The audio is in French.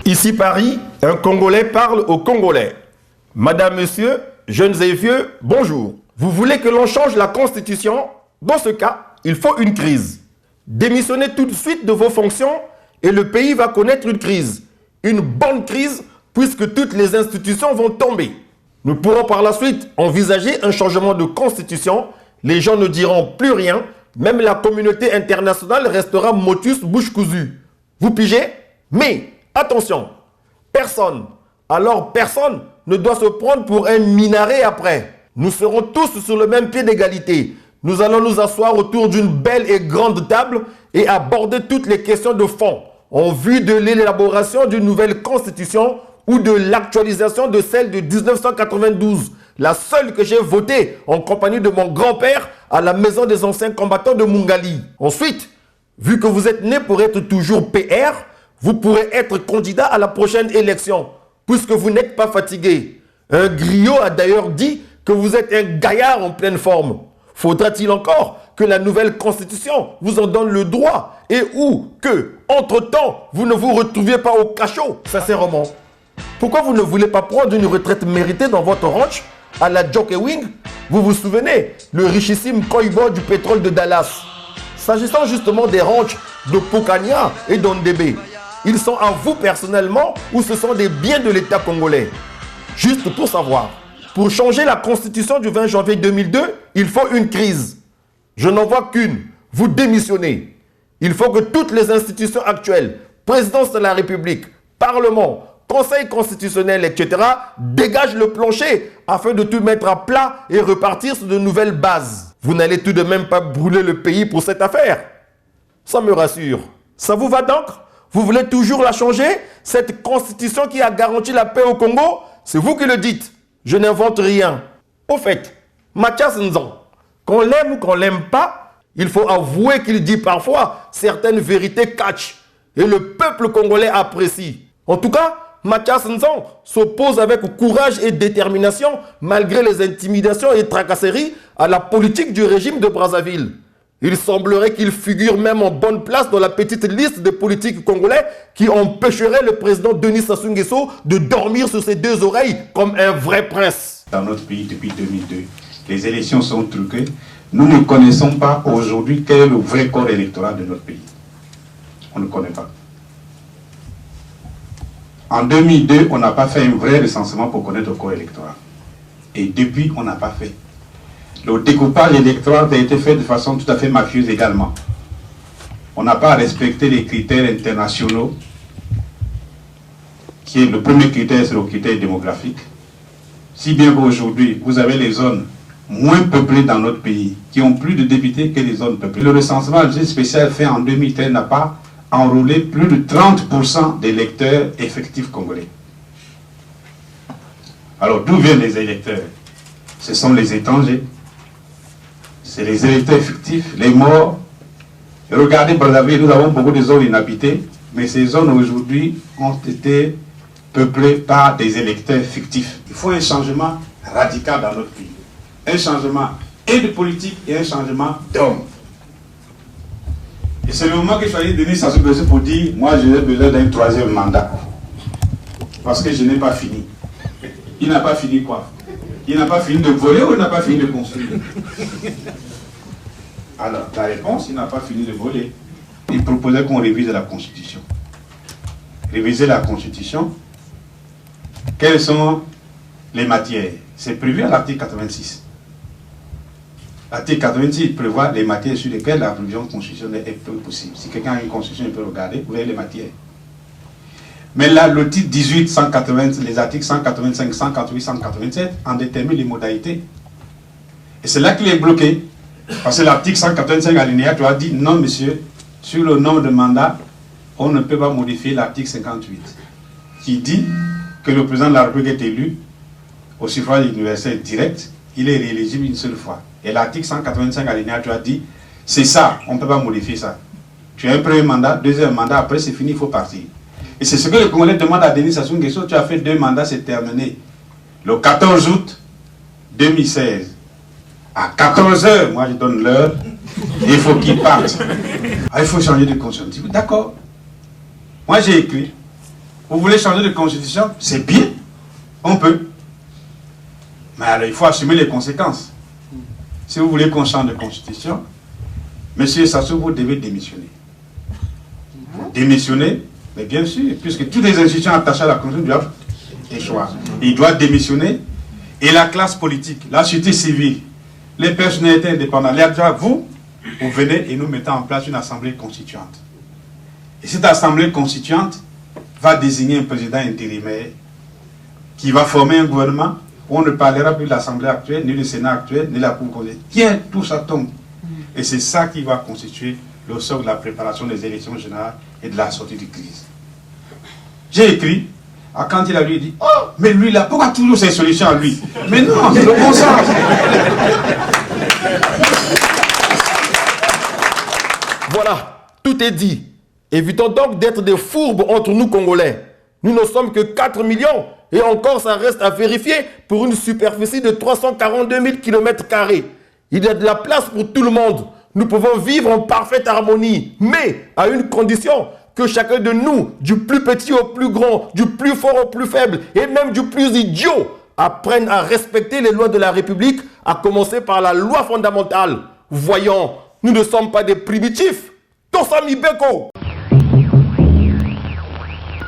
Ici Paris, un Congolais parle aux Congolais. Madame, Monsieur, jeunes et vieux, bonjour. Vous voulez que l'on change la Constitution? Dans ce cas, il faut une crise. Démissionnez tout de suite de vos fonctions et le pays va connaître une crise. Une bonne crise puisque toutes les institutions vont tomber. Nous pourrons par la suite envisager un changement de Constitution. Les gens ne diront plus rien. Même la communauté internationale restera motus bouche cousue. Vous pigez? Mais attention, personne, alors personne ne doit se prendre pour un minaret après. Nous serons tous sur le même pied d'égalité. Nous allons nous asseoir autour d'une belle et grande table et aborder toutes les questions de fond en vue de l'élaboration d'une nouvelle constitution ou de l'actualisation de celle de 1992, la seule que j'ai votée en compagnie de mon grand-père à la maison des anciens combattants de Mungali. Ensuite, vu que vous êtes né pour être toujours PR, vous pourrez être candidat à la prochaine élection, puisque vous n'êtes pas fatigué. Un griot a d'ailleurs dit que vous êtes un gaillard en pleine forme. Faudra-t-il encore que la nouvelle constitution vous en donne le droit et ou que, entre-temps, vous ne vous retrouviez pas au cachot? Sincèrement, pourquoi vous ne voulez pas prendre une retraite méritée dans votre ranch à la Jockey Wing? Vous vous souvenez, le richissime coy-boy du pétrole de Dallas. S'agissant justement des ranchs de Pocania et d'Ondébé, ils sont à vous personnellement ou ce sont des biens de l'État congolais? Juste pour savoir. Pour changer la constitution du 20 janvier 2002, il faut une crise. Je n'en vois qu'une. Vous démissionnez. Il faut que toutes les institutions actuelles, présidence de la République, Parlement, Conseil constitutionnel, etc., dégagent le plancher afin de tout mettre à plat et repartir sur de nouvelles bases. Vous n'allez tout de même pas brûler le pays pour cette affaire. Ça me rassure. Ça vous va donc? Vous voulez toujours la changer? Cette constitution qui a garanti la paix au Congo? C'est vous qui le dites. Je n'invente rien. Au fait, Mathias Nzan, qu'on l'aime ou qu'on l'aime pas, il faut avouer qu'il dit parfois certaines vérités catch. Et le peuple congolais apprécie. En tout cas, Mathias Nzan s'oppose avec courage et détermination, malgré les intimidations et tracasseries, à la politique du régime de Brazzaville. Il semblerait qu'il figure même en bonne place dans la petite liste des politiques congolais qui empêcherait le président Denis Sassou Nguesso de dormir sur ses deux oreilles comme un vrai prince. Dans notre pays depuis 2002, les élections sont truquées. Nous ne connaissons pas aujourd'hui quel est le vrai corps électoral de notre pays. On ne connaît pas. En 2002, on n'a pas fait un vrai recensement pour connaître le corps électoral. Et depuis, on n'a pas fait. Le découpage électoral a été fait de façon tout à fait mafieuse également. On n'a pas respecté les critères internationaux, qui est le premier critère, c'est le critère démographique. Si bien qu'aujourd'hui, vous avez les zones moins peuplées dans notre pays, qui ont plus de députés que les zones peuplées. Le recensement spécial fait en 2013 n'a pas enrôlé plus de 30% d'électeurs effectifs congolais. Alors d'où viennent les électeurs? Ce sont les étrangers. C'est les électeurs fictifs, les morts. Et regardez Brazzaville, nous avons beaucoup de zones inhabitées, mais ces zones aujourd'hui ont été peuplées par des électeurs fictifs. Il faut un changement radical dans notre pays. Un changement et de politique et un changement d'homme. Et c'est le moment que je suis Denis Sassou Nguesso pour dire, moi j'ai besoin d'un troisième mandat. Parce que je n'ai pas fini. Il n'a pas fini quoi? Il n'a pas fini de voler ou il n'a pas fini de construire? Alors, la réponse, il n'a pas fini de voler. Il proposait qu'on révise la Constitution. Réviser la Constitution, quelles sont les matières? C'est prévu à l'article 86. L'article 86 prévoit les matières sur lesquelles la révision constitutionnelle est possible. Si quelqu'un a une constitution, il peut regarder, vous voyez les matières. Mais là, le titre 18, 180, les articles 185, 188, 187 en déterminent les modalités. Et c'est là qu'il est bloqué. Parce que l'article 185 alinéa 3 dit non, monsieur, sur le nombre de mandats, on ne peut pas modifier l'article 58, qui dit que le président de la République est élu au suffrage universel direct, il est rééligible une seule fois. Et l'article 185 alinéa 3 dit c'est ça, on ne peut pas modifier ça. Tu as un premier mandat, deuxième mandat, après c'est fini, il faut partir. Et c'est ce que le Congolais demande à Denis Sassou Nguesso. Tu as fait 2 mandats, c'est terminé. Le 14 août 2016, à 14 h, moi je donne l'heure, il faut qu'il parte. Ah, il faut changer de constitution. D'accord. Moi j'ai écrit Vous voulez changer de constitution? C'est bien, on peut. Mais alors, il faut assumer les conséquences. Si vous voulez qu'on change de constitution, monsieur Sassou, vous devez démissionner. Vous démissionnez, mais bien sûr, puisque toutes les institutions attachées à la constitution doivent échouer. Il doit démissionner, et la classe politique, la société civile, les personnalités indépendantes, les acteurs, vous venez et nous mettons en place une assemblée constituante. Et cette assemblée constituante va désigner un président intérimaire qui va former un gouvernement où on ne parlera plus de l'Assemblée actuelle, ni du Sénat actuel, ni de la Cour constitutionnelle. Tiens, tout ça tombe. Et c'est ça qui va constituer le socle de la préparation des élections générales et de la sortie de crise. J'ai écrit, quand il a lui dit, oh, mais lui là, pourquoi toujours ces solutions à lui? Mais non, c'est le bon sens. Voilà, tout est dit. Évitons donc d'être des fourbes entre nous Congolais. Nous ne sommes que 4 millions et encore ça reste à vérifier pour une superficie de 342 000 km². Il y a de la place pour tout le monde. Nous pouvons vivre en parfaite harmonie, mais à une condition, que chacun de nous, du plus petit au plus grand, du plus fort au plus faible et même du plus idiot, apprenne à respecter les lois de la République, à commencer par la loi fondamentale. Voyons, nous ne sommes pas des primitifs. Tosami Beko.